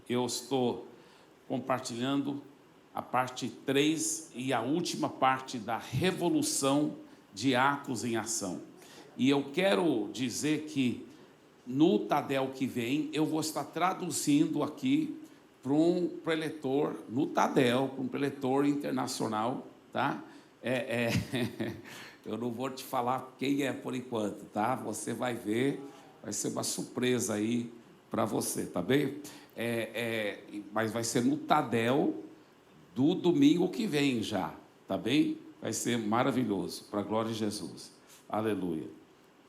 eu estou compartilhando a parte 3 e a última parte da Revolução de Atos em Ação. E eu quero dizer que no Tadel que vem, eu vou estar traduzindo aqui para um preletor, no Tadel, para um preletor internacional, tá? Eu não vou te falar quem é por enquanto, tá? Você vai ver, vai ser uma surpresa aí para você, tá bem? Mas vai ser no Tadel do domingo que vem já, tá bem? Vai ser maravilhoso, para a glória de Jesus. Aleluia.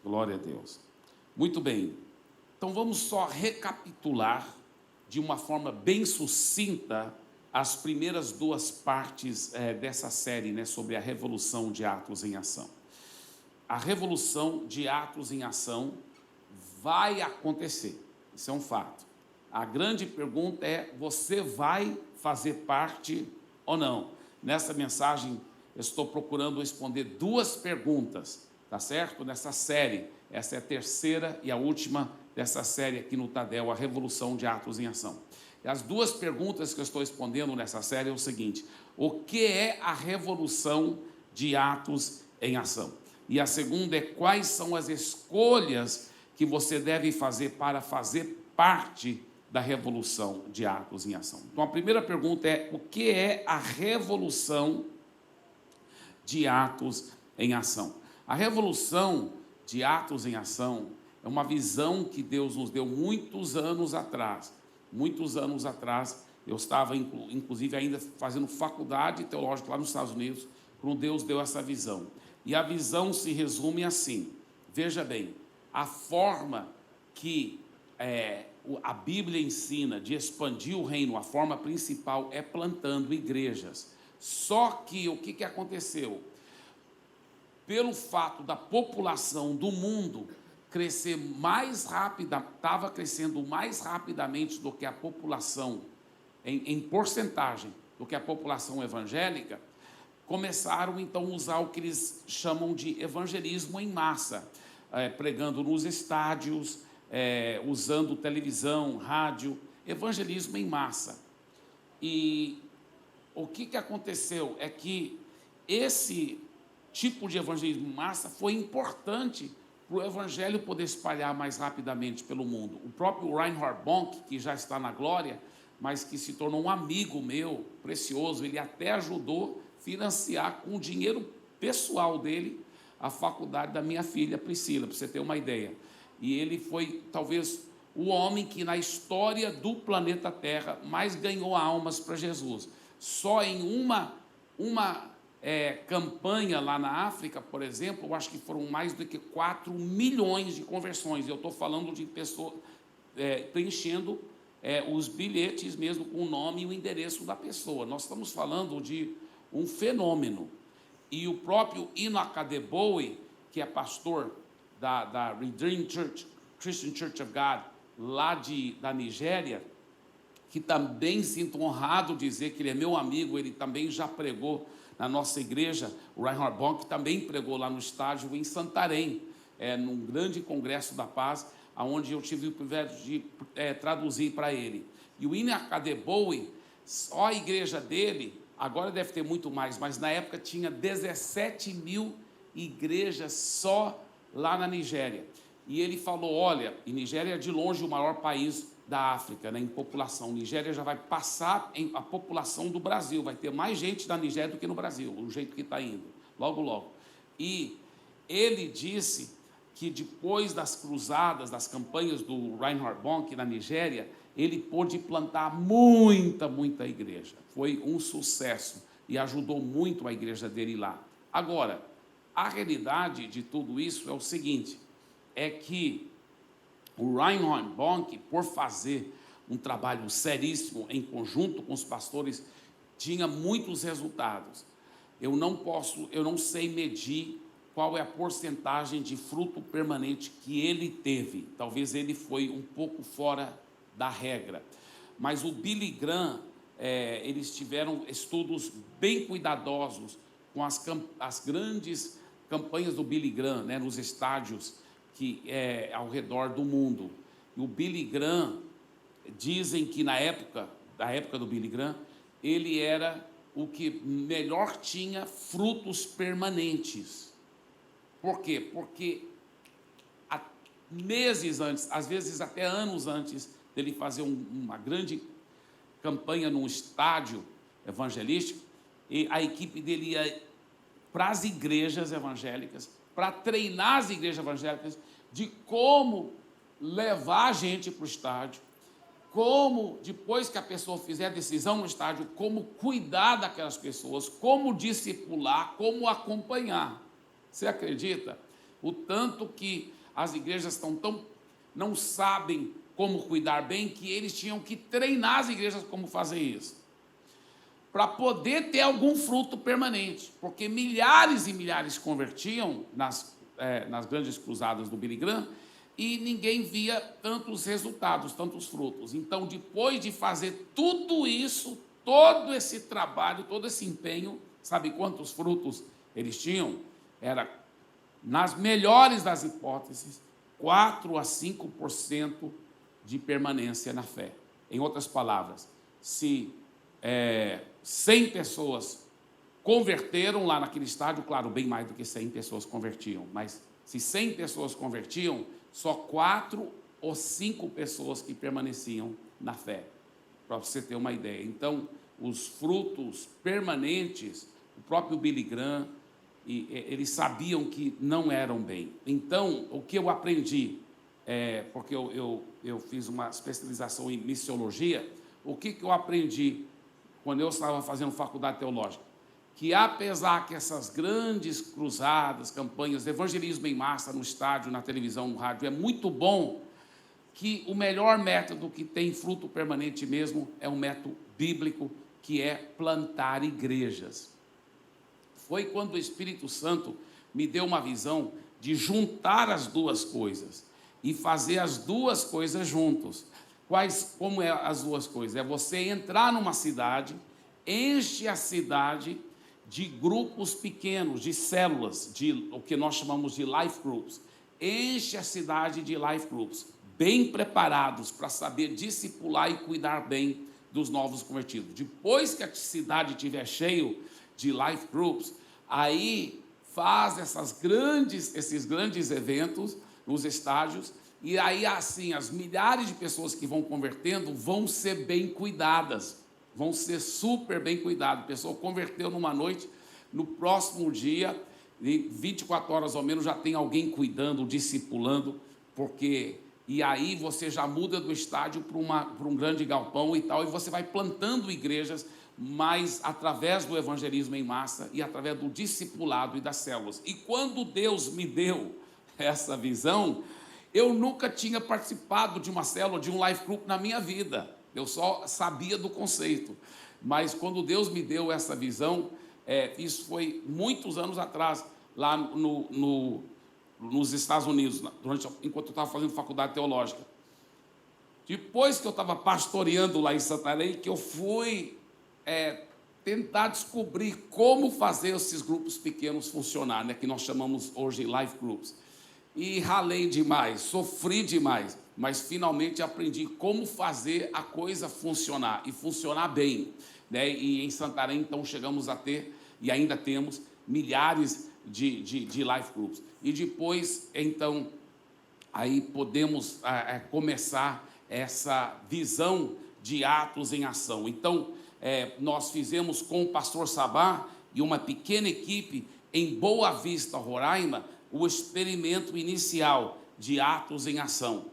Glória a Deus. Muito bem. Então vamos só recapitular de uma forma bem sucinta as primeiras duas partes dessa série, né, sobre a Revolução de Atos em Ação. A Revolução de Atos em Ação vai acontecer, isso é um fato. A grande pergunta é: você vai fazer parte ou não? Nessa mensagem, eu estou procurando responder duas perguntas, tá certo? Nessa série, essa é a terceira e a última dessa série aqui no Tadel, a Revolução de Atos em Ação. E as duas perguntas que eu estou respondendo nessa série é o seguinte: o que é a Revolução de Atos em Ação? E a segunda é: quais são as escolhas que você deve fazer para fazer parte da Revolução de Atos em Ação? Então, a primeira pergunta é: o que é a Revolução de Atos em Ação? A Revolução de Atos em Ação é uma visão que Deus nos deu muitos anos atrás. Muitos anos atrás, eu estava, inclusive, ainda fazendo faculdade teológica lá nos Estados Unidos, quando Deus deu essa visão. E a visão se resume assim: veja bem, a forma que a Bíblia ensina de expandir o reino, a forma principal é plantando igrejas. Só que o que aconteceu? Pelo fato da população do mundo crescer mais rápida, estava crescendo mais rapidamente do que a população, em porcentagem, do que a população evangélica, começaram então a usar o que eles chamam de evangelismo em massa, pregando nos estádios, usando televisão, rádio, evangelismo em massa. E o que aconteceu é que esse tipo de evangelismo em massa foi importante para o evangelho poder espalhar mais rapidamente pelo mundo. O próprio Reinhard Bonk, que já está na glória, mas que se tornou um amigo meu, precioso, ele até ajudou a financiar com o dinheiro pessoal dele a faculdade da minha filha Priscila, para você ter uma ideia. E ele foi talvez o homem que na história do planeta Terra mais ganhou almas para Jesus. Só em uma campanha lá na África, por exemplo, eu acho que foram mais do que 4 milhões de conversões. Eu estou falando de pessoas preenchendo os bilhetes mesmo com o nome e o endereço da pessoa. Nós estamos falando de um fenômeno. E o próprio Enoch Adeboye, que é pastor da Redeemed Church, Christian Church of God, lá da Nigéria, que também sinto honrado dizer que ele é meu amigo, ele também já pregou na nossa igreja. O Reinhard Bonk também pregou lá no estádio em Santarém, num grande congresso da paz, onde eu tive o privilégio de traduzir para ele. E o Enoch Adeboye, só a igreja dele, agora deve ter muito mais, mas na época tinha 17 mil igrejas só lá na Nigéria. E ele falou: olha, e Nigéria é de longe o maior país da África, né, em população. Nigéria já vai passar a população do Brasil, vai ter mais gente na Nigéria do que no Brasil, o jeito que está indo, logo, logo. E ele disse que depois das cruzadas, das campanhas do Reinhard Bonk na Nigéria, ele pôde plantar muita igreja. Foi um sucesso e ajudou muito a igreja dele lá. Agora, a realidade de tudo isso é o seguinte, é que o Reinhard Bonk, por fazer um trabalho seríssimo em conjunto com os pastores, tinha muitos resultados. Eu não sei medir qual é a porcentagem de fruto permanente que ele teve. Talvez ele foi um pouco fora da regra. Mas o Billy Graham, eles tiveram estudos bem cuidadosos com as grandes campanhas do Billy Graham, né, nos estádios ao redor do mundo. E o Billy Graham, dizem que da época do Billy Graham, ele era o que melhor tinha frutos permanentes. Por quê? Porque há meses antes, às vezes até anos antes dele fazer uma grande campanha num estádio evangelístico, e a equipe dele ia para as igrejas evangélicas, para treinar as igrejas evangélicas de como levar a gente para o estádio, como, depois que a pessoa fizer a decisão no estádio, como cuidar daquelas pessoas, como discipular, como acompanhar. Você acredita? O tanto que as igrejas não sabem como cuidar bem, que eles tinham que treinar as igrejas como fazer isso, para poder ter algum fruto permanente, porque milhares e milhares convertiam nas grandes cruzadas do Billy Graham, e ninguém via tantos resultados, tantos frutos. Então, depois de fazer tudo isso, todo esse trabalho, todo esse empenho, sabe quantos frutos eles tinham? Era, nas melhores das hipóteses, 4 a 5% de permanência na fé. Em outras palavras, se 100 pessoas converteram lá naquele estádio, claro, bem mais do que 100 pessoas convertiam, mas se 100 pessoas convertiam, só 4 ou 5 pessoas que permaneciam na fé, para você ter uma ideia. Então, os frutos permanentes, o próprio Billy Graham, eles sabiam que não eram bem. Então, o que eu aprendi, porque eu fiz uma especialização em missiologia, o que eu aprendi quando eu estava fazendo faculdade teológica? Que apesar que essas grandes cruzadas, campanhas de evangelismo em massa no estádio, na televisão, no rádio, é muito bom, que o melhor método que tem fruto permanente mesmo é um método bíblico, que é plantar igrejas. Foi quando o Espírito Santo me deu uma visão de juntar as duas coisas e fazer as duas coisas juntos. Como é as duas coisas? É você entrar numa cidade, enche a cidade de grupos pequenos, de células, de o que nós chamamos de life groups. Enche a cidade de life groups, bem preparados para saber discipular e cuidar bem dos novos convertidos. Depois que a cidade estiver cheio de life groups, aí faz esses grandes eventos nos estádios, e aí assim, as milhares de pessoas que vão convertendo vão ser bem cuidadas, vão ser super bem cuidados. A pessoa converteu numa noite, no próximo dia, em 24 horas ao menos, já tem alguém cuidando, discipulando, e aí você já muda do estádio para um grande galpão e tal, e você vai plantando igrejas, mas através do evangelismo em massa e através do discipulado e das células. E quando Deus me deu essa visão, eu nunca tinha participado de uma célula, de um life group na minha vida. Eu só sabia do conceito. Mas quando Deus me deu essa visão, isso foi muitos anos atrás, lá nos Estados Unidos, enquanto eu estava fazendo faculdade teológica. Depois que eu estava pastoreando lá em Santarém, que eu fui tentar descobrir como fazer esses grupos pequenos funcionar, né, que nós chamamos hoje life groups. E ralei demais, sofri demais, mas finalmente aprendi como fazer a coisa funcionar, e funcionar bem, né? E em Santarém, então, chegamos a ter, e ainda temos, milhares de life groups. E depois, então, aí podemos começar essa visão de Atos em ação. Então, nós fizemos com o pastor Sabá e uma pequena equipe em Boa Vista, Roraima, o experimento inicial de Atos em ação.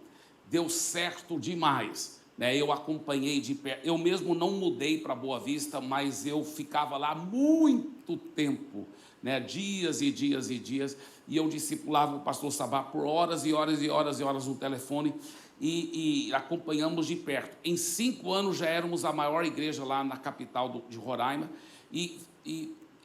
Deu certo demais, né? Eu acompanhei de perto. Eu mesmo não mudei para Boa Vista, mas eu ficava lá muito tempo, né? Dias e dias e dias, e eu discipulava o pastor Sabá por horas e horas e horas e horas no telefone, e acompanhamos de perto. Em 5 anos já éramos a maior igreja lá na capital de Roraima, e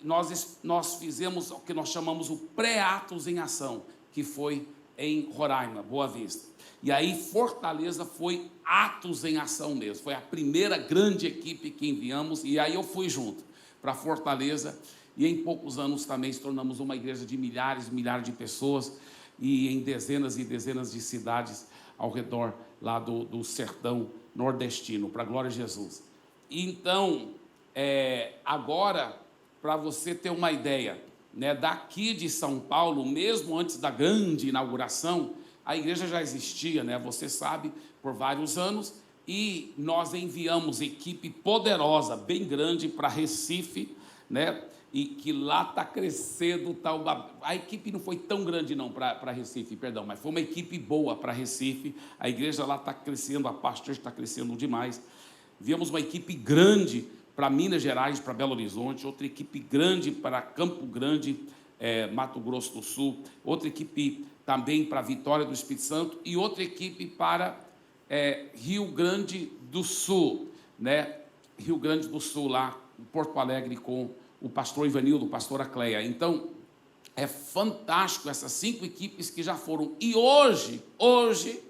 nós fizemos o que nós chamamos o pré-Atos em ação, que foi em Roraima, Boa Vista. E aí Fortaleza foi Atos em ação mesmo, foi a primeira grande equipe que enviamos, e aí eu fui junto para Fortaleza, e em poucos anos também se tornamos uma igreja de milhares e milhares de pessoas, e em dezenas e dezenas de cidades ao redor lá do sertão nordestino, para a glória de Jesus. Então, agora, para você ter uma ideia, né, daqui de São Paulo, mesmo antes da grande inauguração, a igreja já existia, né, você sabe, por vários anos, e nós enviamos equipe poderosa, bem grande, para Recife, né, e que lá está crescendo. A equipe não foi tão grande não para Recife, perdão, mas foi uma equipe boa para Recife. A igreja lá está crescendo, a pastor está crescendo demais. Enviamos uma equipe grande para Minas Gerais, para Belo Horizonte, outra equipe grande para Campo Grande, Mato Grosso do Sul, outra equipe também para Vitória do Espírito Santo e outra equipe para Rio Grande do Sul, né? Rio Grande do Sul, lá em Porto Alegre, com o pastor Ivanildo, o pastor Cleia. Então, é fantástico essas 5 equipes que já foram. E hoje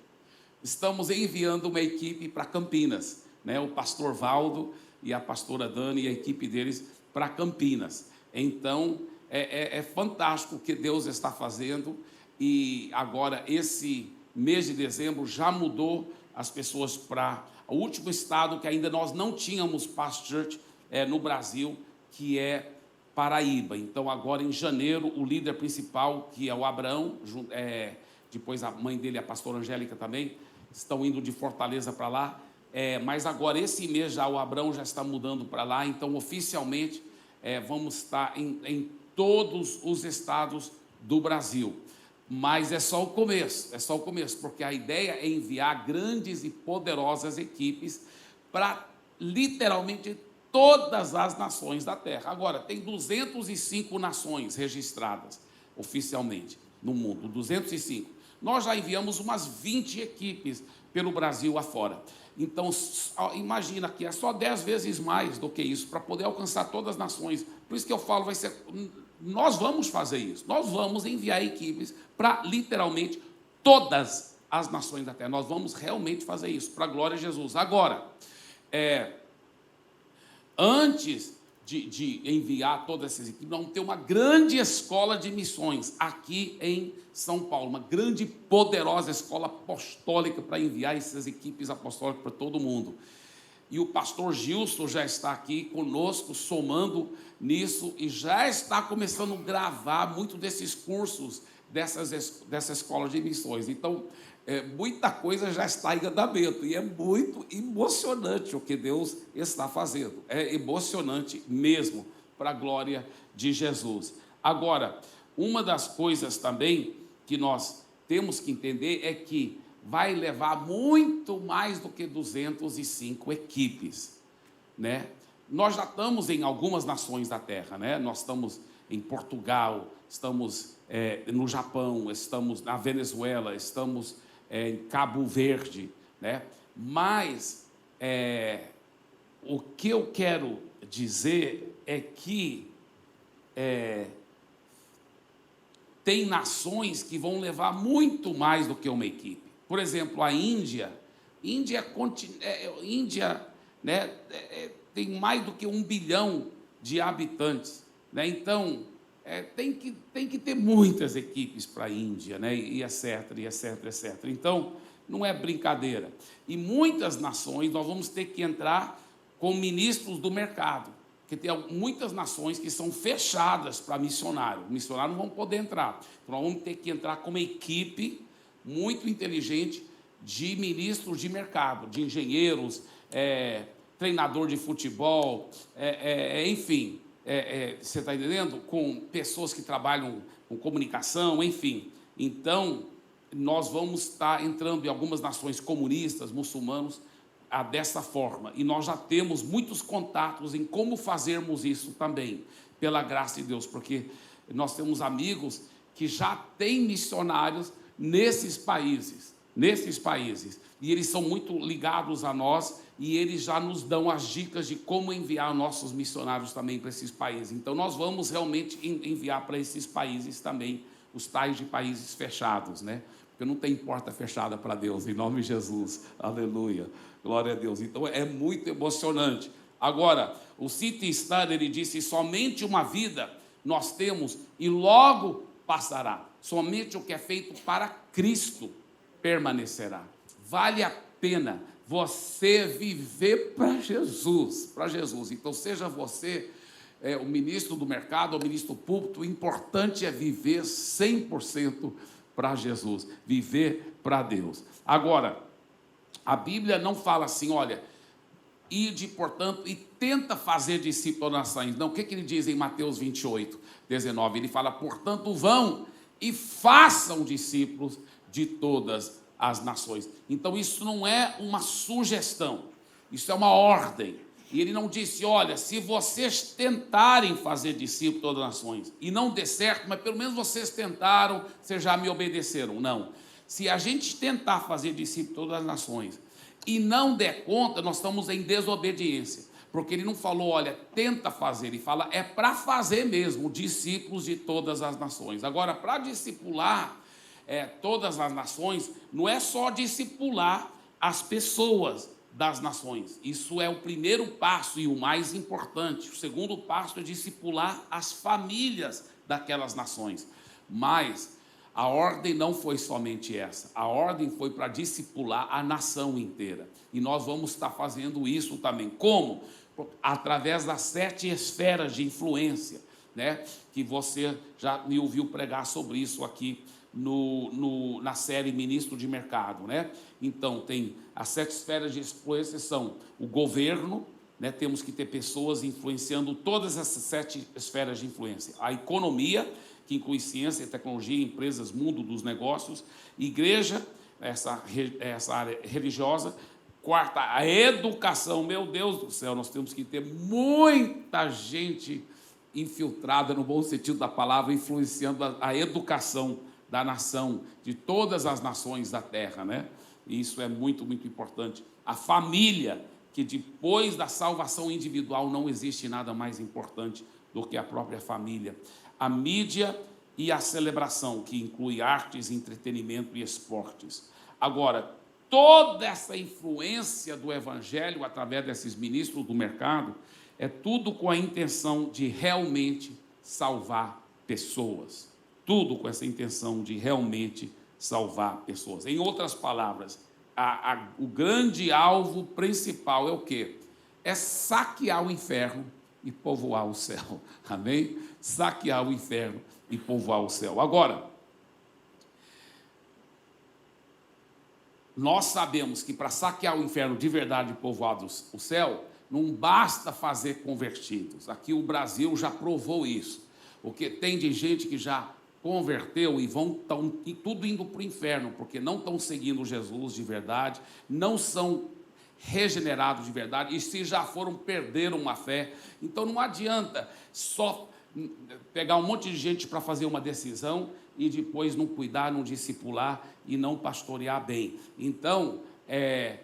estamos enviando uma equipe para Campinas, né? O pastor Valdo e a pastora Dani e a equipe deles para Campinas. Então, é fantástico o que Deus está fazendo. E agora, esse mês de dezembro, já mudou as pessoas para o último estado que ainda nós não tínhamos pastor church no Brasil, que é Paraíba. Então, agora em janeiro, o líder principal, que é o Abraão, depois a mãe dele, a pastora Angélica também, estão indo de Fortaleza para lá. Mas agora, esse mês, já o Abraão já está mudando para lá. Então, oficialmente, vamos estar em todos os estados do Brasil. Mas é só o começo, porque a ideia é enviar grandes e poderosas equipes para literalmente todas as nações da terra. Agora, tem 205 nações registradas oficialmente no mundo, 205. Nós já enviamos umas 20 equipes pelo Brasil afora. Então, imagina que é só 10 vezes mais do que isso, para poder alcançar todas as nações. Por isso que eu falo, nós vamos fazer isso. Nós vamos enviar equipes para, literalmente, todas as nações da terra. Nós vamos realmente fazer isso, para a glória de Jesus. Agora, antes de enviar todas essas equipes, nós vamos ter uma grande escola de missões aqui em São Paulo, uma grande, poderosa escola apostólica para enviar essas equipes apostólicas para todo mundo. E o pastor Gilson já está aqui conosco, somando nisso, e já está começando a gravar muito desses cursos dessa escola de missões. Então, muita coisa já está em andamento, e é muito emocionante o que Deus está fazendo. É emocionante mesmo, para a glória de Jesus. Agora, uma das coisas também que nós temos que entender é que vai levar muito mais do que 205 equipes, né? Nós já estamos em algumas nações da terra, né? Nós estamos em Portugal, estamos no Japão, estamos na Venezuela, estamos em Cabo Verde, né? Mas o que eu quero dizer é que tem nações que vão levar muito mais do que uma equipe. Por exemplo, a Índia, né, tem mais do que 1 bilhão de habitantes, né? Então, tem que ter muitas equipes para a Índia, né? E etc. Então, não é brincadeira. E muitas nações nós vamos ter que entrar com ministros do mercado, porque tem muitas nações que são fechadas para missionário. Missionários não vão poder entrar. Então, nós vamos ter que entrar com uma equipe muito inteligente de ministros de mercado, de engenheiros, treinador de futebol, enfim, você está entendendo? Com pessoas que trabalham com comunicação, enfim. Então, nós vamos estar entrando em algumas nações comunistas, muçulmanos, dessa forma. E nós já temos muitos contatos em como fazermos isso também, pela graça de Deus, porque nós temos amigos que já têm missionários nesses países, e eles são muito ligados a nós, e eles já nos dão as dicas de como enviar nossos missionários também para esses países. Então, nós vamos realmente enviar para esses países também, os tais de países fechados, né? Porque não tem porta fechada para Deus, em nome de Jesus, aleluia, glória a Deus. Então, é muito emocionante. Agora, o C.T. Studd, ele disse, somente uma vida nós temos e logo passará. Somente o que é feito para Cristo permanecerá. Vale a pena você viver para Jesus, para Jesus. Então, seja você o ministro do mercado ou ministro público, o importante é viver 100% para Jesus, viver para Deus. Agora, a Bíblia não fala assim, olha, ide, portanto, e tenta fazer discípulos das nações. Não, o que ele diz em Mateus 28, 19? Ele fala, portanto, vão e façam discípulos de todas as nações. Então, isso não é uma sugestão, isso é uma ordem. E ele não disse, olha, se vocês tentarem fazer discípulos de todas as nações, e não der certo, mas pelo menos vocês tentaram, vocês já me obedeceram. Não. Se a gente tentar fazer discípulos de todas as nações, e não der conta, nós estamos em desobediência. Porque ele não falou, olha, tenta fazer, ele fala, é para fazer mesmo, discípulos de todas as nações. Agora, para discipular todas as nações, não é só discipular as pessoas das nações. Isso é o primeiro passo e o mais importante. O segundo passo é discipular as famílias daquelas nações. Mas a ordem não foi somente essa. A ordem foi para discipular a nação inteira. E nós vamos estar fazendo isso também. Como? Através das 7 esferas de influência, né? Que você já me ouviu pregar sobre isso aqui na série Ministro de Mercado, né? Então, tem as 7 esferas de influência, são o governo, né? Temos que ter pessoas influenciando todas essas 7 esferas de influência. A economia, que inclui ciência, tecnologia, empresas, mundo dos negócios, igreja, essa área religiosa. Quarta, a educação. Meu Deus do céu, nós temos que ter muita gente infiltrada, no bom sentido da palavra, influenciando a educação da nação, de todas as nações da terra, né? E isso é muito, muito importante. A família, que depois da salvação individual não existe nada mais importante do que a própria família. A mídia e a celebração, que inclui artes, entretenimento e esportes. Agora, toda essa influência do evangelho através desses ministros do mercado é tudo com a intenção de realmente salvar pessoas. Tudo com essa intenção de realmente salvar pessoas. Em outras palavras, o grande alvo principal é o quê? É saquear o inferno e povoar o céu. Amém? Saquear o inferno e povoar o céu. Agora, nós sabemos que para saquear o inferno de verdade e povoar o céu, não basta fazer convertidos. Aqui o Brasil já provou isso. Porque tem de gente que já converteu e estão tudo indo para o inferno, porque não estão seguindo Jesus de verdade, não são regenerados de verdade, e se já foram, perderam a fé. Então não adianta só pegar um monte de gente para fazer uma decisão e depois não cuidar, não discipular e não pastorear bem. Então,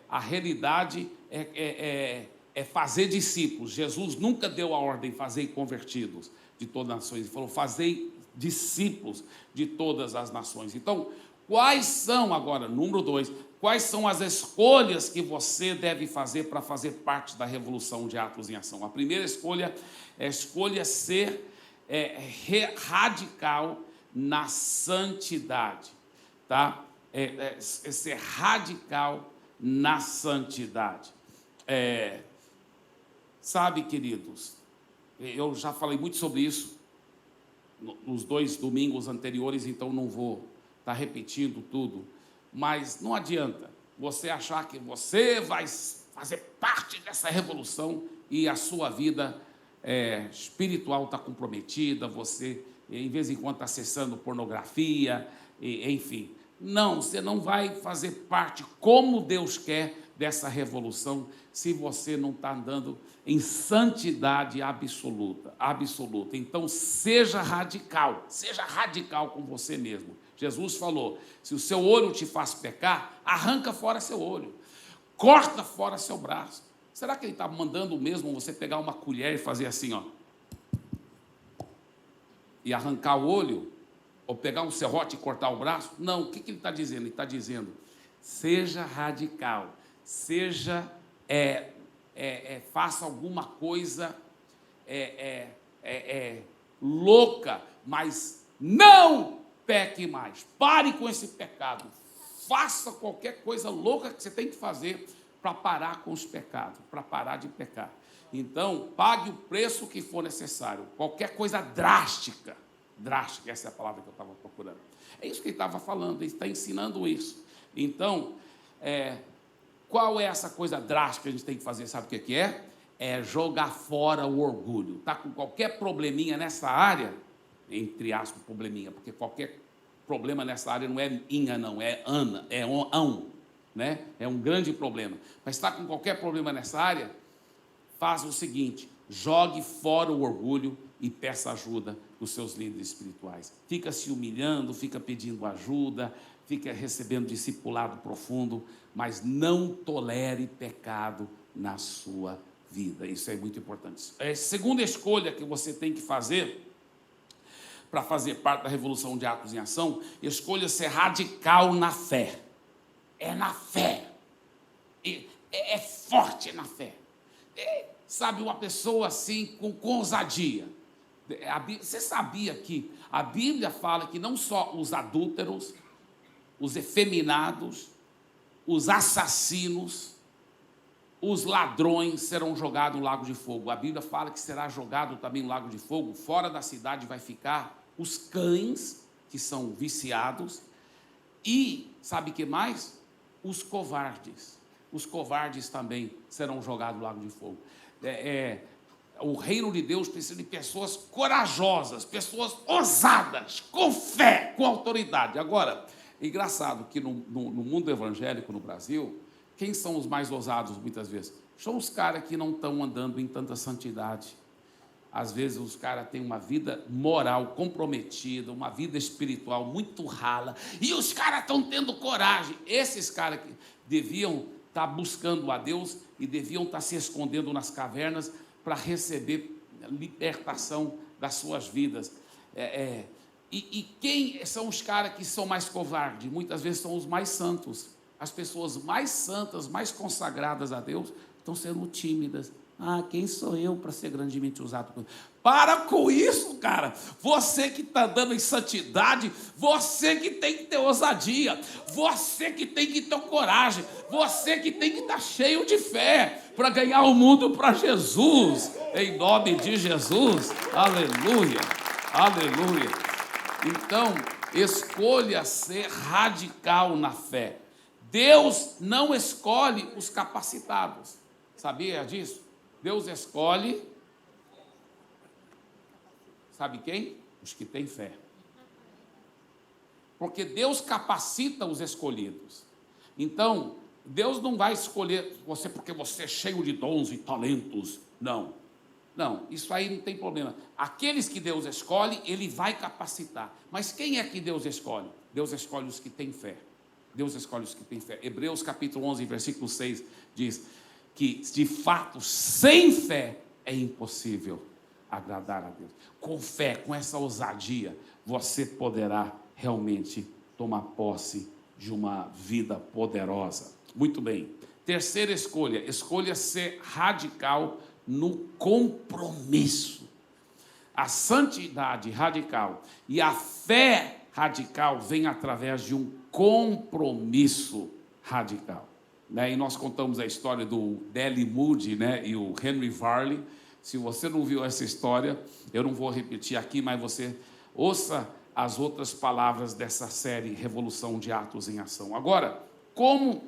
a realidade é fazer discípulos. Jesus nunca deu a ordem, fazei convertidos de todas as nações. Ele falou, fazei discípulos de todas as nações. Então, quais são, agora, número 2, quais são as escolhas que você deve fazer para fazer parte da revolução de Atos em Ação? A primeira escolha é a escolha ser radical na santidade, tá? Ser radical na santidade. Sabe, queridos, eu já falei muito sobre isso nos 2 domingos anteriores, então não vou estar repetindo tudo, mas não adianta você achar que você vai fazer parte dessa revolução e a sua vida espiritual está comprometida, você, em vez em quando, está acessando pornografia, enfim. Não, você não vai fazer parte, como Deus quer, dessa revolução, se você não está andando em santidade absoluta. Então, seja radical com você mesmo. Jesus falou, se o seu olho te faz pecar, arranca fora seu olho, corta fora seu braço. Será que ele está mandando mesmo você pegar uma colher e fazer assim, ó, e arrancar o olho? Ou pegar um serrote e cortar o braço? Não, o que ele está dizendo? Ele está dizendo, seja radical, faça alguma coisa louca, mas não peque mais. Pare com esse pecado. Faça qualquer coisa louca que você tem que fazer para parar com os pecados, para parar de pecar. Então, pague o preço que for necessário. Qualquer coisa drástica, essa é a palavra que eu estava procurando. É isso que ele estava falando, ele está ensinando isso. Então, qual é essa coisa drástica que a gente tem que fazer? Sabe o que é? É jogar fora o orgulho. Está com qualquer probleminha nessa área, entre aspas, probleminha, porque qualquer problema nessa área não é inha, não, é ana, é ão, né? É um grande problema. Mas está com qualquer problema nessa área, faça o seguinte: jogue fora o orgulho e peça ajuda dos seus líderes espirituais. Fica se humilhando, fica pedindo ajuda, fica recebendo discipulado profundo, mas não tolere pecado na sua vida. Isso é muito importante. A segunda escolha que você tem que fazer para fazer parte da Revolução de Atos em Ação, escolha ser radical na fé. É na fé. É forte na fé. Sabe, uma pessoa assim, com ousadia. Você sabia que a Bíblia fala que não só os adúlteros, os efeminados, os assassinos, os ladrões serão jogados no lago de fogo. A Bíblia fala que será jogado também no lago de fogo. Fora da cidade vai ficar os cães, que são viciados, e, sabe o que mais? Os covardes. Os covardes também serão jogados no lago de fogo. O reino de Deus precisa de pessoas corajosas, pessoas ousadas, com fé, com autoridade. Agora, é engraçado que no mundo evangélico no Brasil, quem são os mais ousados muitas vezes? São os caras que não estão andando em tanta santidade. Às vezes os caras têm uma vida moral comprometida, uma vida espiritual muito rala, e os caras estão tendo coragem. Esses caras que deviam estar buscando a Deus e deviam estar se escondendo nas cavernas para receber libertação das suas vidas. E quem são os caras que são mais covardes? Muitas vezes são os mais santos. As pessoas mais santas, mais consagradas a Deus, estão sendo tímidas. Quem sou eu para ser grandemente usado? Para com isso, cara. Você que está andando em santidade, você que tem que ter ousadia, você que tem que ter coragem, você que tem que estar cheio de fé para ganhar o mundo para Jesus, em nome de Jesus. Aleluia, aleluia. Então, escolha ser radical na fé. Deus não escolhe os capacitados. Sabia disso? Deus escolhe, sabe quem? Os que têm fé. Porque Deus capacita os escolhidos. Então, Deus não vai escolher você porque você é cheio de dons e talentos. Não, isso aí não tem problema. Aqueles que Deus escolhe, Ele vai capacitar. Mas quem é que Deus escolhe? Deus escolhe os que têm fé. Deus escolhe os que têm fé. Hebreus capítulo 11, versículo 6 diz que, de fato, sem fé é impossível agradar a Deus. Com fé, com essa ousadia, você poderá realmente tomar posse de uma vida poderosa. Muito bem. Terceira escolha, escolha ser radical no compromisso. A santidade radical e a fé radical vem através de um compromisso radical. E nós contamos a história do D.L. Moody, e o Henry Varley. Se você não viu essa história, eu não vou repetir aqui, mas você ouça as outras palavras dessa série Revolução de Atos em Ação. Agora, como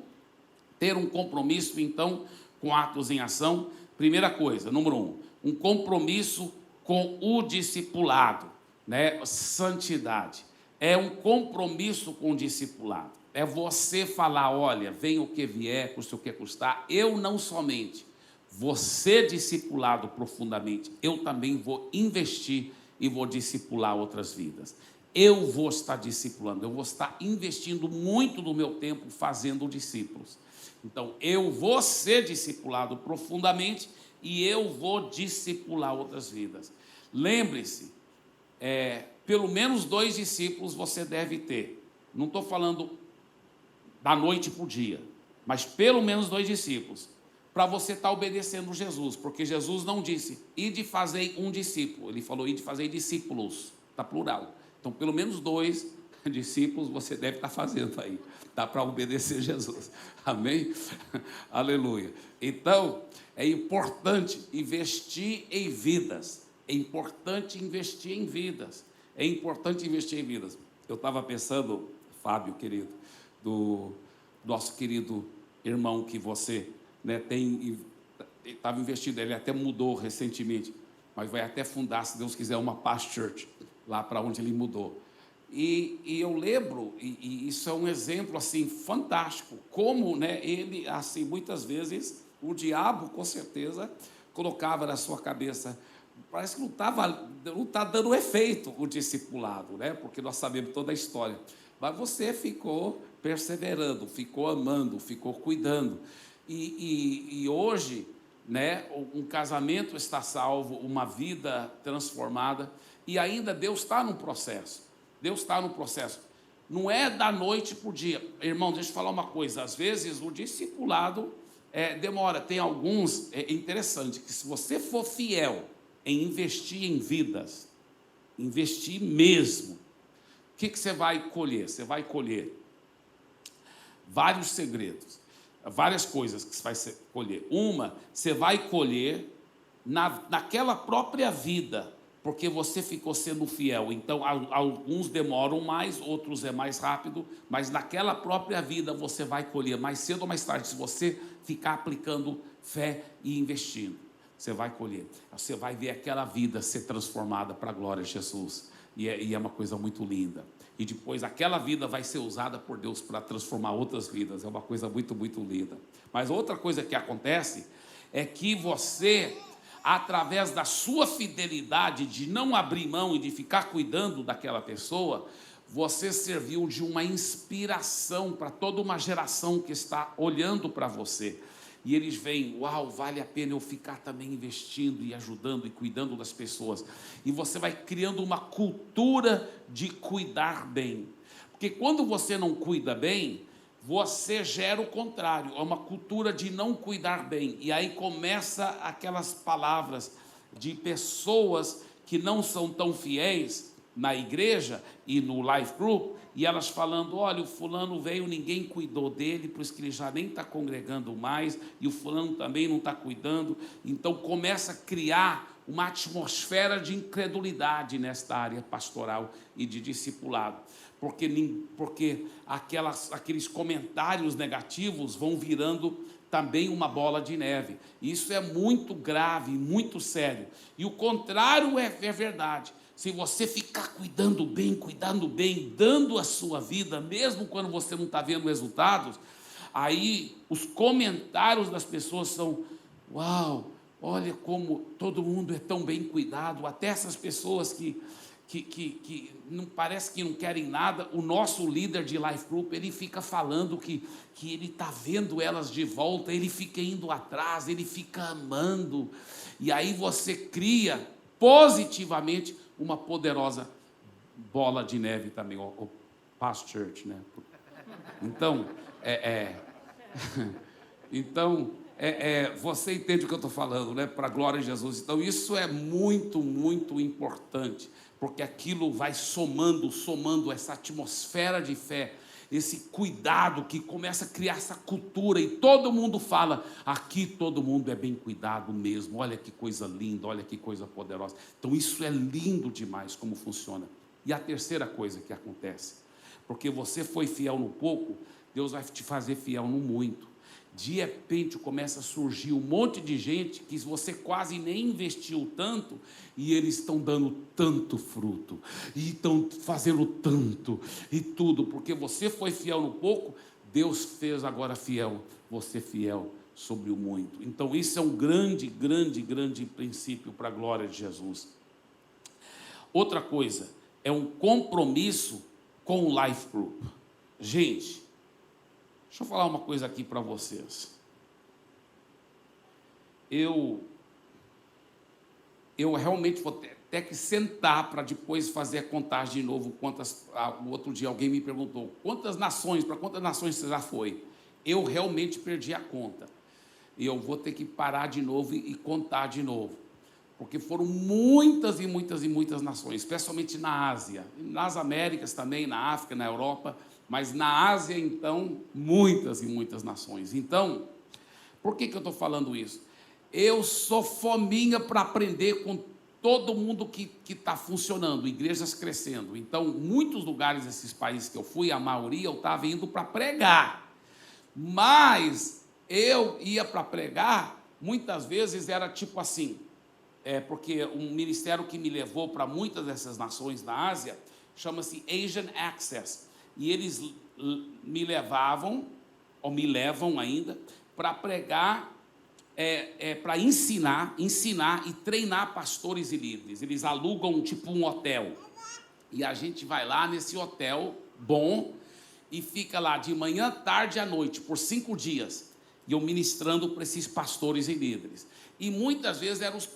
ter um compromisso, então, com Atos em Ação? Primeira coisa, número 1, um compromisso com o discipulado, santidade. É um compromisso com o discipulado. É você falar, olha, venha o que vier, custe o que custar, eu não somente vou ser discipulado profundamente, eu também vou investir e vou discipular outras vidas. Eu vou estar discipulando, eu vou estar investindo muito do meu tempo fazendo discípulos. Então, eu vou ser discipulado profundamente e eu vou discipular outras vidas. Lembre-se, pelo menos 2 discípulos você deve ter. Não estou falando da noite para o dia, mas pelo menos 2 discípulos, para você estar obedecendo Jesus, porque Jesus não disse, ide fazei um discípulo, ele falou, ide fazei discípulos, está plural. Então, pelo menos 2 discípulos você deve estar fazendo aí. Dá para obedecer Jesus. Amém? Aleluia. Então, é importante investir em vidas. É importante investir em vidas. É importante investir em vidas. Eu estava pensando, Fábio, querido, do nosso querido irmão que você, né, estava investido, ele até mudou recentemente, mas vai até fundar, se Deus quiser, uma Paz Church, lá para onde ele mudou. E eu lembro, e isso é um exemplo assim fantástico, como, né, ele, assim, muitas vezes, o diabo, com certeza, colocava na sua cabeça, parece que não está dando efeito o discipulado, né, porque nós sabemos toda a história, mas você ficou perseverando, ficou amando, ficou cuidando, e hoje, né, um casamento está salvo, uma vida transformada, e ainda Deus está no processo. Deus está no processo. Não é da noite para o dia. Irmão, deixa eu falar uma coisa. Às vezes o discipulado demora. Tem alguns, é interessante, que se você for fiel em investir em vidas, investir mesmo, o que você vai colher? Você vai colher vários segredos, várias coisas que você vai colher. Uma, você vai colher naquela própria vida, porque você ficou sendo fiel. Então, alguns demoram mais, outros é mais rápido, mas naquela própria vida você vai colher, mais cedo ou mais tarde, se você ficar aplicando fé e investindo, você vai colher. Você vai ver aquela vida ser transformada para a glória de Jesus, e é uma coisa muito linda. E depois aquela vida vai ser usada por Deus para transformar outras vidas, é uma coisa muito, muito linda. Mas outra coisa que acontece é que você, através da sua fidelidade de não abrir mão e de ficar cuidando daquela pessoa, você serviu de uma inspiração para toda uma geração que está olhando para você. E eles veem, uau, vale a pena eu ficar também investindo e ajudando e cuidando das pessoas. E você vai criando uma cultura de cuidar bem. Porque quando você não cuida bem, você gera o contrário, é uma cultura de não cuidar bem. E aí começa aquelas palavras de pessoas que não são tão fiéis na igreja e no life group, e elas falando, olha, o fulano veio, ninguém cuidou dele, por isso que ele já nem está congregando mais, e o fulano também não está cuidando. Então começa a criar uma atmosfera de incredulidade nesta área pastoral e de discipulado. Porque aqueles comentários negativos vão virando também uma bola de neve. Isso é muito grave, muito sério. E o contrário é verdade. Se você ficar cuidando bem, dando a sua vida, mesmo quando você não está vendo resultados, aí os comentários das pessoas são, uau, olha como todo mundo é tão bem cuidado, até essas pessoas que não parece que não querem nada. O nosso líder de life group, ele fica falando que ele está vendo elas de volta, ele fica indo atrás, ele fica amando, e aí você cria positivamente uma poderosa bola de neve também, o Paz Church, né? Então, você entende o que eu estou falando, né? Para a glória de Jesus. Então, isso é muito, muito importante, porque aquilo vai somando essa atmosfera de fé, esse cuidado que começa a criar essa cultura, e todo mundo fala, aqui todo mundo é bem cuidado mesmo, olha que coisa linda, olha que coisa poderosa. Então isso é lindo demais como funciona. E a terceira coisa que acontece, porque você foi fiel no pouco, Deus vai te fazer fiel no muito. De repente começa a surgir um monte de gente que você quase nem investiu tanto, e eles estão dando tanto fruto, e estão fazendo tanto, e tudo, porque você foi fiel no pouco, Deus fez agora você fiel sobre o muito. Então isso é um grande, grande, grande princípio para a glória de Jesus. Outra coisa, é um compromisso com o life group. Gente, deixa eu falar uma coisa aqui para vocês. Eu realmente vou ter que sentar para depois fazer a contagem de novo. O outro dia alguém me perguntou, para quantas nações você já foi? Eu realmente perdi a conta. E eu vou ter que parar de novo e contar de novo. porque foram muitas e muitas e muitas nações, especialmente na Ásia, nas Américas também, na África, na Europa, mas na Ásia, então, muitas e muitas nações. Então, por que eu estou falando isso? Eu sou fominha para aprender com todo mundo que está funcionando, igrejas crescendo. Então, muitos lugares desses países que eu fui, a maioria eu estava indo para pregar. Mas eu ia para pregar, muitas vezes era tipo assim, porque um ministério que me levou para muitas dessas nações da Ásia chama-se Asian Access. E eles me levavam, ou me levam ainda, para pregar, para ensinar e treinar pastores e líderes. Eles alugam tipo um hotel. E a gente vai lá nesse hotel bom e fica lá de manhã, tarde e à noite, por 5 dias. E eu ministrando para esses pastores e líderes. E muitas vezes eram os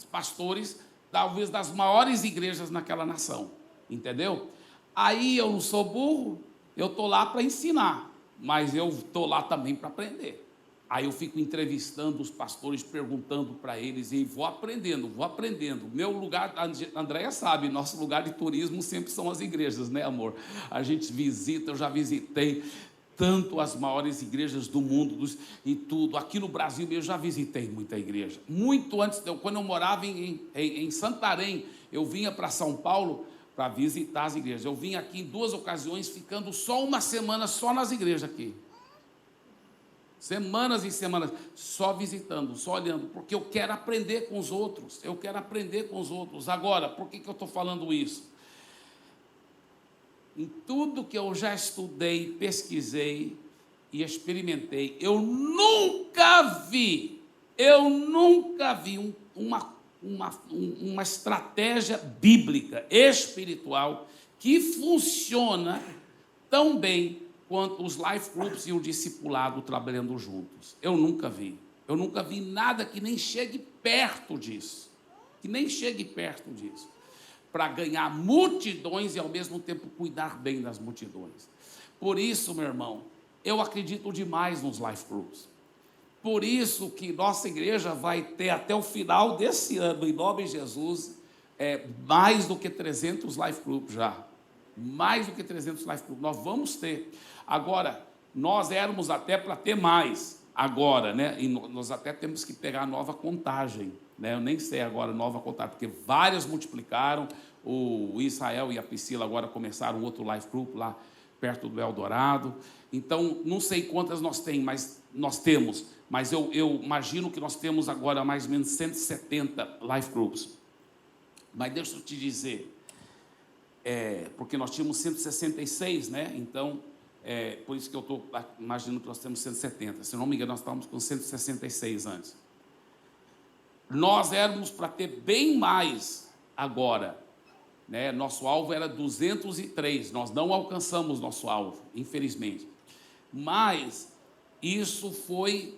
pastores, talvez, das maiores igrejas naquela nação. Entendeu? Aí eu não sou burro, eu estou lá para ensinar, mas eu estou lá também para aprender. Aí eu fico entrevistando os pastores, perguntando para eles, e vou aprendendo. Meu lugar, a Andréia sabe, nosso lugar de turismo sempre são as igrejas, né, amor? A gente visita, eu já visitei tanto as maiores igrejas do mundo e tudo. Aqui no Brasil eu já visitei muita igreja. Muito antes, quando eu morava em Santarém, eu vinha para São Paulo para visitar as igrejas. Eu vim aqui em 2 ocasiões, ficando só uma semana só nas igrejas aqui. Semanas e semanas, só visitando, só olhando, porque eu quero aprender com os outros. Agora, por que eu estou falando isso? Em tudo que eu já estudei, pesquisei e experimentei, eu nunca vi uma estratégia bíblica, espiritual, que funciona tão bem quanto os life groups e o discipulado trabalhando juntos. Eu nunca vi nada que nem chegue perto disso, para ganhar multidões e ao mesmo tempo cuidar bem das multidões. Por isso, meu irmão, eu acredito demais nos life groups. Por isso que nossa igreja vai ter até o final desse ano, em nome de Jesus, mais do que 300 life groups já. Mais do que 300 life groups. Nós vamos ter. Agora, nós éramos até para ter mais agora, né? E nós até temos que pegar a nova contagem, né? Eu nem sei agora a nova contagem, porque várias multiplicaram. O Israel e a Priscila agora começaram outro life group lá perto do Eldorado. Então, não sei quantas nós temos, mas eu imagino que nós temos agora mais ou menos 170 life groups. Mas deixa eu te dizer, porque nós tínhamos 166, né? Então, por isso que eu estou imaginando que nós temos 170. Se não me engano, nós estávamos com 166 antes. Nós éramos para ter bem mais agora, né? Nosso alvo era 203, nós não alcançamos nosso alvo, infelizmente. Mas isso foi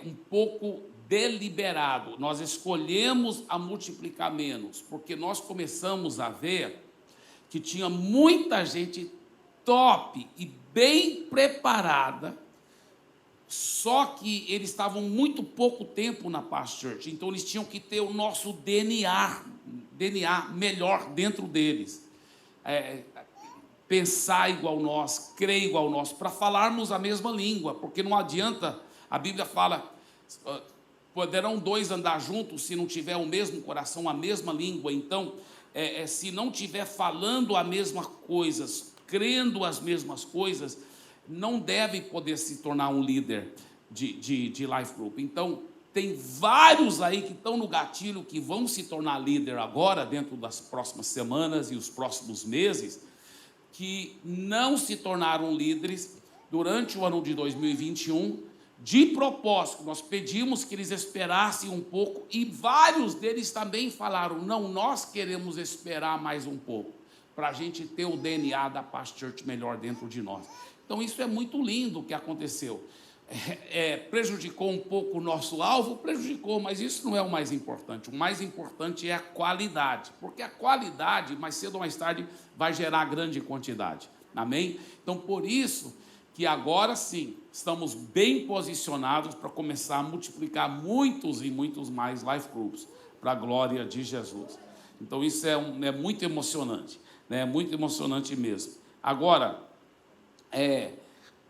um pouco deliberado. Nós escolhemos a multiplicar menos, porque nós começamos a ver que tinha muita gente top e bem preparada, só que eles estavam muito pouco tempo na Past Church, então eles tinham que ter o nosso DNA melhor dentro deles, pensar igual nós, crer igual nós, para falarmos a mesma língua, porque não adianta, a Bíblia fala, poderão 2 andar juntos se não tiver o mesmo coração, a mesma língua. Então, se não tiver falando a mesma coisa, crendo as mesmas coisas, não deve poder se tornar um líder de life group. Então, tem vários aí que estão no gatilho, que vão se tornar líder agora, dentro das próximas semanas e os próximos meses, que não se tornaram líderes durante o ano de 2021, de propósito. Nós pedimos que eles esperassem um pouco, e vários deles também falaram, não, nós queremos esperar mais um pouco, para a gente ter o DNA da Past Church melhor dentro de nós. Então, isso é muito lindo o que aconteceu. Prejudicou um pouco o nosso alvo? Prejudicou, mas isso não é o mais importante. O mais importante é a qualidade, porque a qualidade, mais cedo ou mais tarde, vai gerar grande quantidade. Amém? Então, por isso que agora sim estamos bem posicionados para começar a multiplicar muitos e muitos mais life groups, para a glória de Jesus. Então isso é muito emocionante, né? Muito emocionante mesmo. Agora,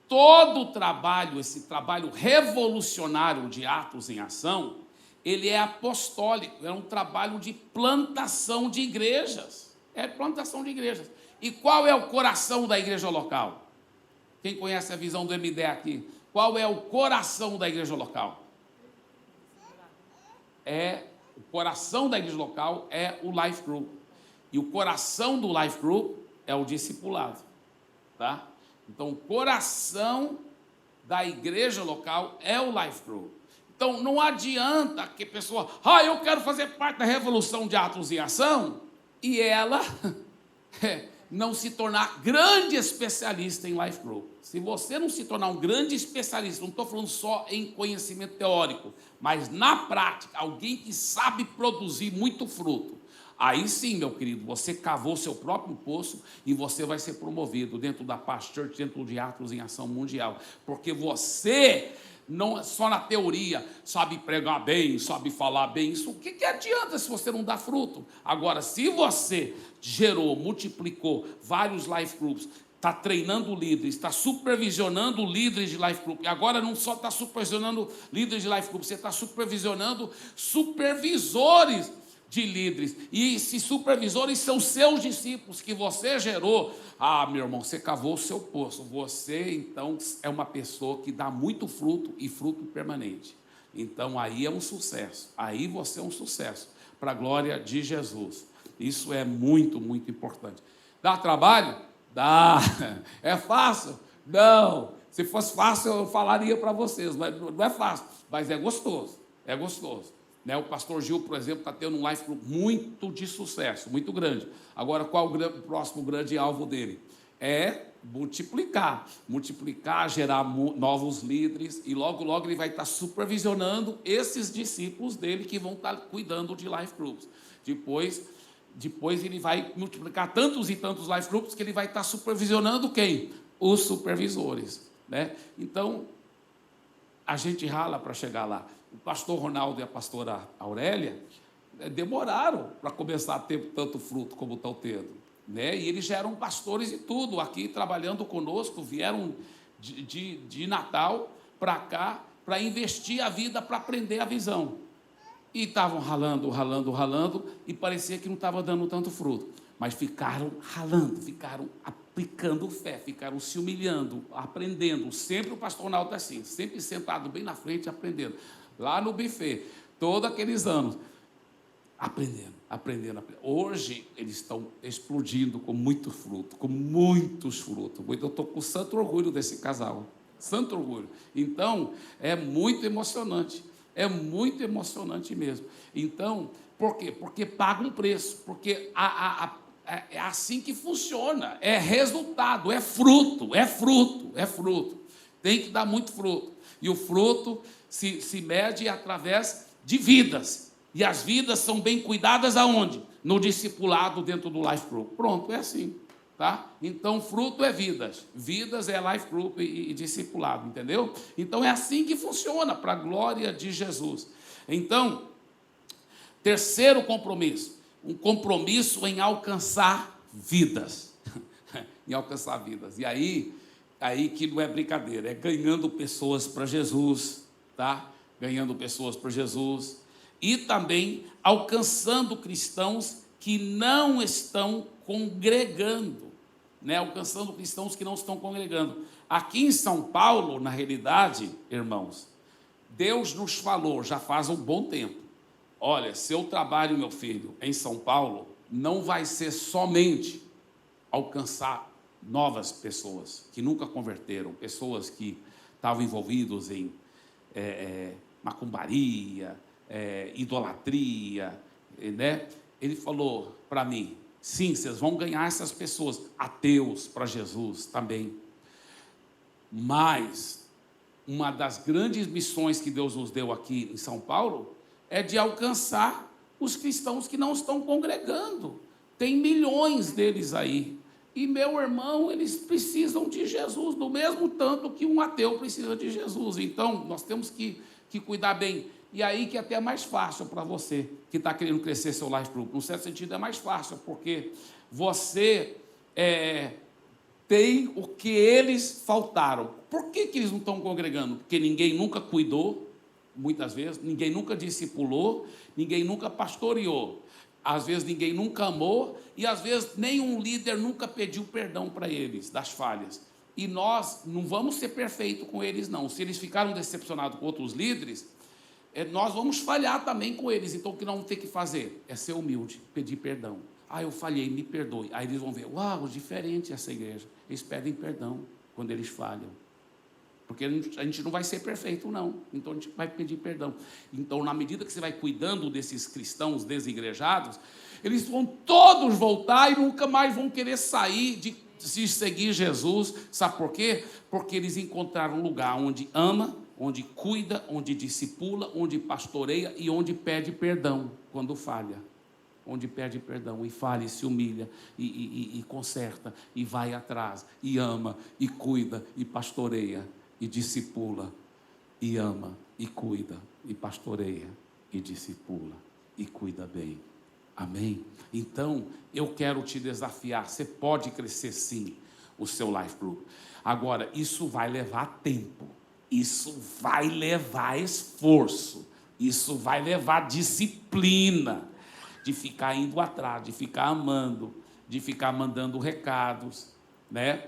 todo o trabalho, esse trabalho revolucionário de Atos em Ação, ele é apostólico, é um trabalho de plantação de igrejas. É plantação de igrejas. E qual é o coração da igreja local? Quem conhece a visão do MD aqui? Qual é o coração da igreja local? O coração da igreja local é o Life Group. E o coração do Life Group é o discipulado. Tá? Então, o coração da igreja local é o Life Group. Então, não adianta que a pessoa, eu quero fazer parte da revolução de Atos em Ação, e ela não se tornar grande especialista em Life Group. Se você não se tornar um grande especialista, não estou falando só em conhecimento teórico, mas na prática, alguém que sabe produzir muito fruto, aí sim, meu querido, você cavou seu próprio poço e você vai ser promovido dentro da Paz Church, dentro de Atos em Ação Mundial, porque você não só na teoria sabe pregar bem, sabe falar bem, isso o que adianta se você não dá fruto? Agora, se você gerou, multiplicou vários life groups, está treinando líderes, está supervisionando líderes de life group, e agora não só está supervisionando líderes de life group, você está supervisionando supervisores de líderes, e esses supervisores são seus discípulos que você gerou. Meu irmão, você cavou o seu poço, você então é uma pessoa que dá muito fruto e fruto permanente. Então aí é um sucesso, aí você é um sucesso, para a glória de Jesus. Isso é muito, muito importante. Dá trabalho? Dá. É fácil? Não. Se fosse fácil eu falaria para vocês, mas não é fácil, mas é gostoso, é gostoso. O pastor Gil, por exemplo, está tendo um life group muito de sucesso, muito grande. Agora, qual o próximo grande alvo dele? É multiplicar, gerar novos líderes, e logo, logo ele vai estar supervisionando esses discípulos dele que vão estar cuidando de life groups. Depois ele vai multiplicar tantos e tantos life groups que ele vai estar supervisionando quem? Os supervisores. Então, a gente rala para chegar lá. O pastor Ronaldo e a pastora Aurélia demoraram para começar a ter tanto fruto como estão tendo. E eles já eram pastores e tudo, aqui trabalhando conosco, vieram de Natal para cá, para investir a vida, para aprender a visão. E estavam ralando, e parecia que não estava dando tanto fruto. Mas ficaram ralando, ficaram aplicando fé, ficaram se humilhando, aprendendo. Sempre o pastor Ronaldo assim, sempre sentado bem na frente, aprendendo. Lá no buffet, todos aqueles anos, aprendendo. Hoje, eles estão explodindo com muito fruto, com muitos frutos. Eu estou com santo orgulho desse casal, santo orgulho. Então, é muito emocionante mesmo. Então, por quê? Porque paga um preço, porque é assim que funciona, é resultado, é fruto. Tem que dar muito fruto. E o fruto se mede através de vidas. E as vidas são bem cuidadas aonde? No discipulado dentro do Life Group. Pronto, é assim. Tá? Então, fruto é vidas. Vidas é Life Group e discipulado, entendeu? Então, é assim que funciona, para a glória de Jesus. Então, terceiro compromisso. Um compromisso em alcançar vidas. Em alcançar vidas. E aí que não é brincadeira, é ganhando pessoas para Jesus, tá? Ganhando pessoas para Jesus, e também alcançando cristãos que não estão congregando, alcançando cristãos que não estão congregando. Aqui em São Paulo, na realidade, irmãos, Deus nos falou já faz um bom tempo, olha, seu trabalho, meu filho, em São Paulo, não vai ser somente alcançar novas pessoas que nunca converteram, pessoas que estavam envolvidos em macumbaria, idolatria, Ele falou para mim, sim, vocês vão ganhar essas pessoas, ateus para Jesus também. Mas uma das grandes missões que Deus nos deu aqui em São Paulo é de alcançar os cristãos que não estão congregando. Tem milhões deles aí. E, meu irmão, eles precisam de Jesus, do mesmo tanto que um ateu precisa de Jesus. Então, nós temos que cuidar bem. E aí que é até mais fácil para você, que está querendo crescer seu life group. Num certo sentido, é mais fácil, porque você tem o que eles faltaram. Por que eles não estão congregando? Porque ninguém nunca cuidou, muitas vezes, ninguém nunca discipulou, ninguém nunca pastoreou. Às vezes ninguém nunca amou e às vezes nenhum líder nunca pediu perdão para eles das falhas. E nós não vamos ser perfeitos com eles, não. Se eles ficaram decepcionados com outros líderes, nós vamos falhar também com eles. Então o que nós vamos ter que fazer? É ser humilde, pedir perdão. Eu falhei, me perdoe. Aí eles vão ver, uau, diferente essa igreja. Eles pedem perdão quando eles falham. Porque a gente não vai ser perfeito, não. Então, a gente vai pedir perdão. Então, na medida que você vai cuidando desses cristãos desigrejados, eles vão todos voltar e nunca mais vão querer sair de seguir Jesus. Sabe por quê? Porque eles encontraram um lugar onde ama, onde cuida, onde discipula, onde pastoreia e onde pede perdão quando falha. Onde pede perdão e falha e se humilha e conserta e vai atrás e ama e cuida e pastoreia e discipula e ama e cuida e pastoreia e discipula e cuida bem. Amém? Então, eu quero te desafiar. Você pode crescer sim o seu life group. Agora, isso vai levar tempo. Isso vai levar esforço. Isso vai levar disciplina. De ficar indo atrás, de ficar amando, de ficar mandando recados, né?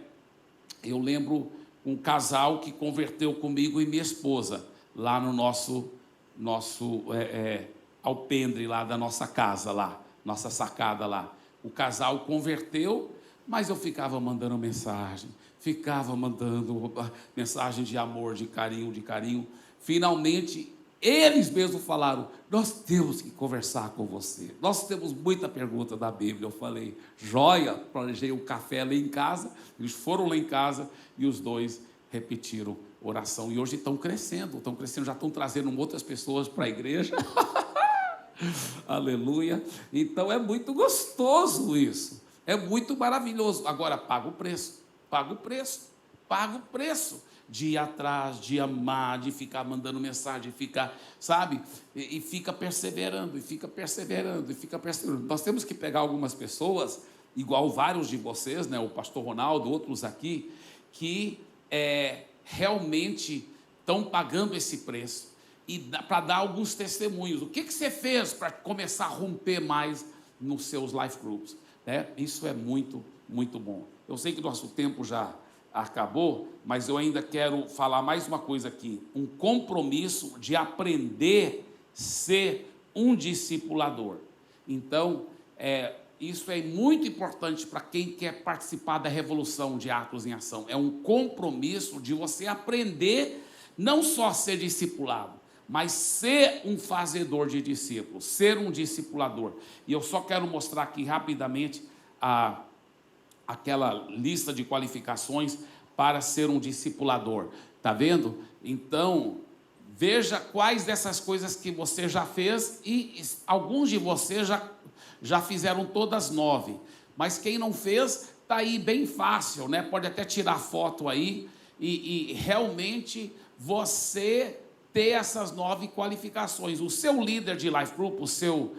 Eu lembro um casal que converteu comigo e minha esposa, lá no nosso alpendre lá da nossa casa, lá, nossa sacada lá. O casal converteu, mas eu ficava mandando mensagem de amor, de carinho. Finalmente, eles mesmos falaram, nós temos que conversar com você. Nós temos muita pergunta da Bíblia. Eu falei, joia, planejei um café lá em casa. Eles foram lá em casa e os dois repetiram oração. E hoje estão crescendo, já estão trazendo outras pessoas para a igreja. Aleluia. Então é muito gostoso isso. É muito maravilhoso. Agora, paga o preço. De ir atrás, de amar, de ficar mandando mensagem, ficar, sabe? E fica perseverando. Nós temos que pegar algumas pessoas, igual vários de vocês, né? O pastor Ronaldo, outros aqui, que realmente estão pagando esse preço. E para dar alguns testemunhos. O que você fez para começar a romper mais nos seus life groups? Né? Isso é muito, muito bom. Eu sei que nosso tempo já acabou, mas eu ainda quero falar mais uma coisa aqui. Um compromisso de aprender a ser um discipulador. Então, isso é muito importante para quem quer participar da revolução de Atos em Ação. É um compromisso de você aprender não só a ser discipulado, mas ser um fazedor de discípulos, ser um discipulador. E eu só quero mostrar aqui rapidamente aquela lista de qualificações para ser um discipulador. Está vendo? Então, veja quais dessas coisas que você já fez, e alguns de vocês já fizeram todas 9. Mas quem não fez, está aí bem fácil, né? Pode até tirar foto aí e realmente você ter essas 9 qualificações. O seu líder de life group, o seu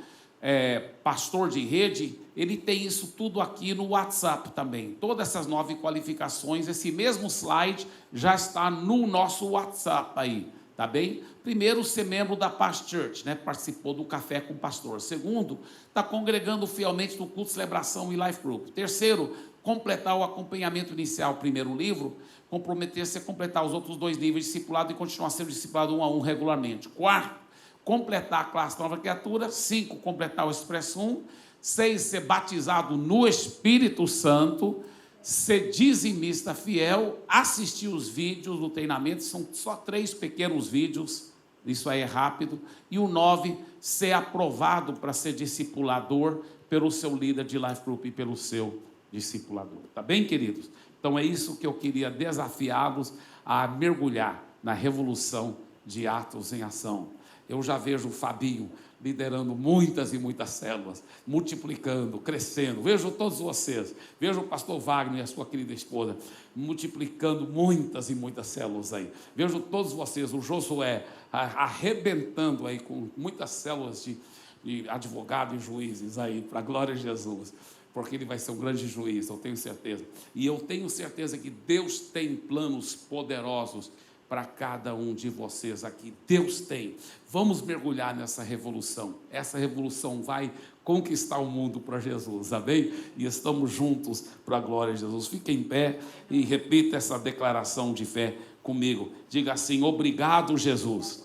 pastor de rede, ele tem isso tudo aqui no WhatsApp também. Todas essas 9 qualificações, esse mesmo slide já está no nosso WhatsApp aí, tá bem? Primeiro, ser membro da Paz Church, né? Participou do Café com o Pastor. Segundo, está congregando fielmente no culto, celebração e life group. Terceiro, completar o acompanhamento inicial, primeiro livro, comprometer-se a completar os outros 2 níveis de discipulado e continuar sendo discipulado 1 a 1 regularmente. Quarto, completar a classe nova criatura. 5, completar o Expresso 1. 6, ser batizado no Espírito Santo. Ser dizimista fiel. Assistir os vídeos do treinamento. São só 3 pequenos vídeos. Isso aí é rápido. E o 9, ser aprovado para ser discipulador pelo seu líder de life group e pelo seu discipulador. Tá bem, queridos? Então é isso que eu queria desafiá-los a mergulhar na revolução de Atos em Ação. Eu já vejo o Fabinho liderando muitas e muitas células, multiplicando, crescendo. Vejo todos vocês, vejo o pastor Wagner e a sua querida esposa, multiplicando muitas e muitas células aí. Vejo todos vocês, o Josué, arrebentando aí com muitas células de advogado e juízes aí, para a glória de Jesus, porque ele vai ser um grande juiz, eu tenho certeza. E eu tenho certeza que Deus tem planos poderosos para cada um de vocês aqui. Deus tem. Vamos mergulhar nessa revolução. Essa revolução vai conquistar o mundo para Jesus, amém? E estamos juntos para a glória de Jesus. Fique em pé e repita essa declaração de fé comigo. Diga assim: obrigado, Jesus,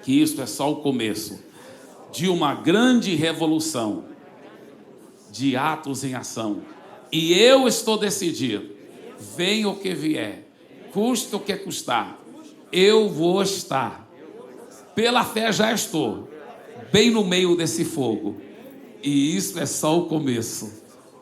que isso é só o começo de uma grande revolução de atos em ação. E eu estou decidido, venha o que vier, custa o que custar, eu vou estar. Pela fé já estou bem no meio desse fogo. E isso é só o começo.